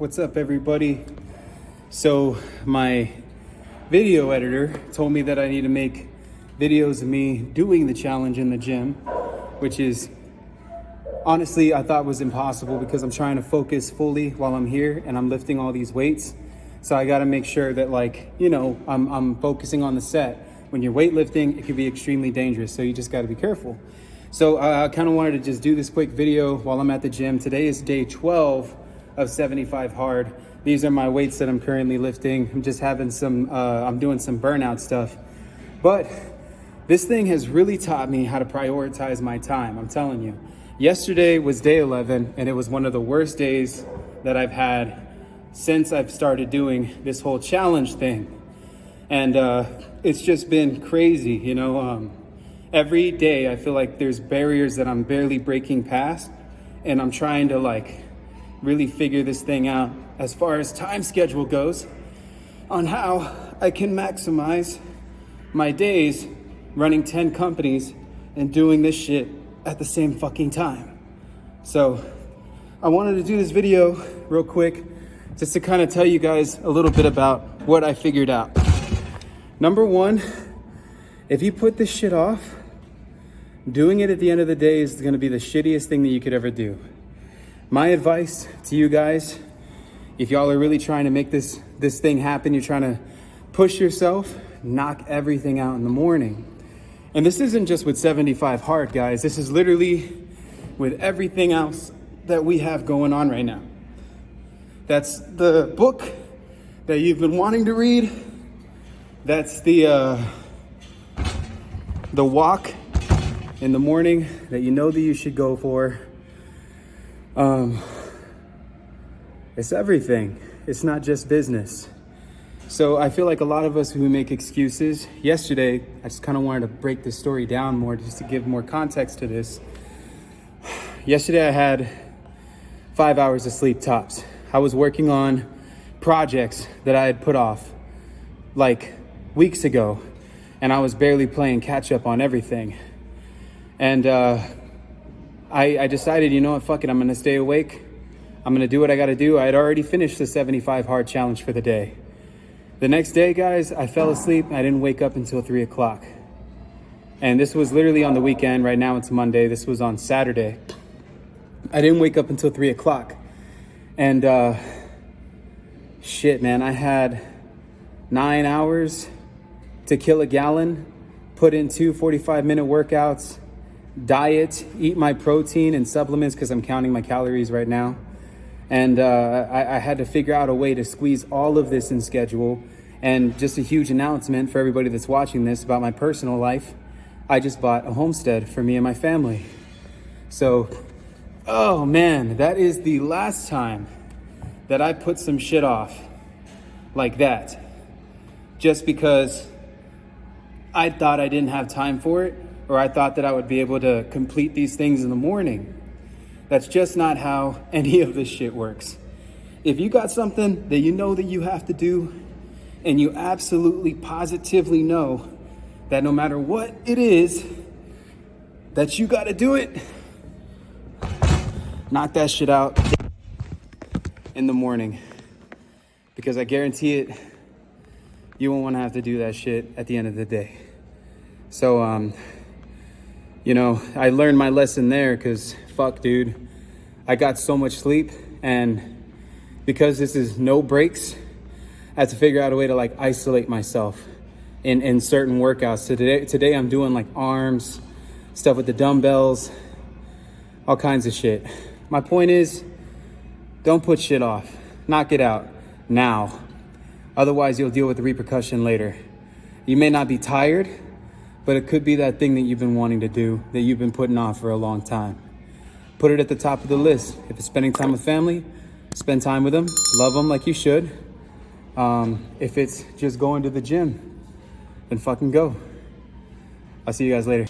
What's up, everybody? So my video editor told me that I need to make videos of me doing the challenge in the gym, which is honestly I thought was impossible because I'm trying to focus fully while I'm here and I'm lifting all these weights. So I got to make sure that, like, you know, I'm focusing on the set. When you're weightlifting, it can be extremely dangerous, so you just got to be careful. So I kind of wanted to just do this quick video while I'm at the gym. Today is day 12 of 75 hard. These are my weights that I'm currently lifting. I'm just having some, I'm doing some burnout stuff. But this thing has really taught me how to prioritize my time, I'm telling you. Yesterday was day 11, and it was one of the worst days that I've had since I've started doing this whole challenge thing. And it's just been crazy, you know. Every day I feel like there's barriers that I'm barely breaking past, and I'm trying to, like, really figure this thing out as far as time schedule goes on how I can maximize my days running 10 companies and doing this shit at the same fucking time. So I wanted to do this video real quick just to kind of tell you guys a little bit about what I figured out. Number one, if you put this shit off, doing it at the end of the day is going to be the shittiest thing that you could ever do. My advice to you guys, if y'all are really trying to make this thing happen, you're trying to push yourself, knock everything out in the morning. And this isn't just with 75 hard, guys. This is literally with everything else that we have going on right now. That's the book that you've been wanting to read. That's the walk in the morning that you know that you should go for. It's everything. It's not just business. So I feel like a lot of us who make excuses, yesterday, I just kind of wanted to break this story down more just to give more context to this. Yesterday I had 5 hours of sleep tops. I was working on projects that I had put off like weeks ago, and I was barely playing catch up on everything. And I decided, you know what, fuck it, I'm gonna stay awake. I'm gonna do what I gotta do. I had already finished the 75 hard challenge for the day. The next day, guys, I fell asleep. I didn't wake up until 3 o'clock. And this was literally on the weekend. Right now it's Monday. This was on Saturday. I didn't wake up until 3 o'clock. And shit, man, I had 9 hours to kill a gallon, put in 2 45-minute workouts, diet, eat my protein and supplements because I'm counting my calories right now. And I had to figure out a way to squeeze all of this in schedule. And just a huge announcement for everybody that's watching this about my personal life. I just bought a homestead for me and my family. So, oh man, that is the last time that I put some shit off like that. Just because I thought I didn't have time for it, or I thought that I would be able to complete these things in the morning. That's just not how any of this shit works. If you got something that you know that you have to do, and you absolutely positively know that no matter what it is, that you gotta do it, knock that shit out in the morning. Because I guarantee it, you won't wanna have to do that shit at the end of the day. So, you know, I learned my lesson there because fuck, dude, I got so much sleep, and because this is no breaks, I had to figure out a way to, like, isolate myself in certain workouts. So today I'm doing like arms, stuff with the dumbbells, all kinds of shit. My point is, don't put shit off. Knock it out now. Otherwise, you'll deal with the repercussion later. You may not be tired, but it could be that thing that you've been wanting to do, that you've been putting off for a long time. Put it at the top of the list. If it's spending time with family, spend time with them, love them like you should. If it's just going to the gym, then fucking go. I'll see you guys later.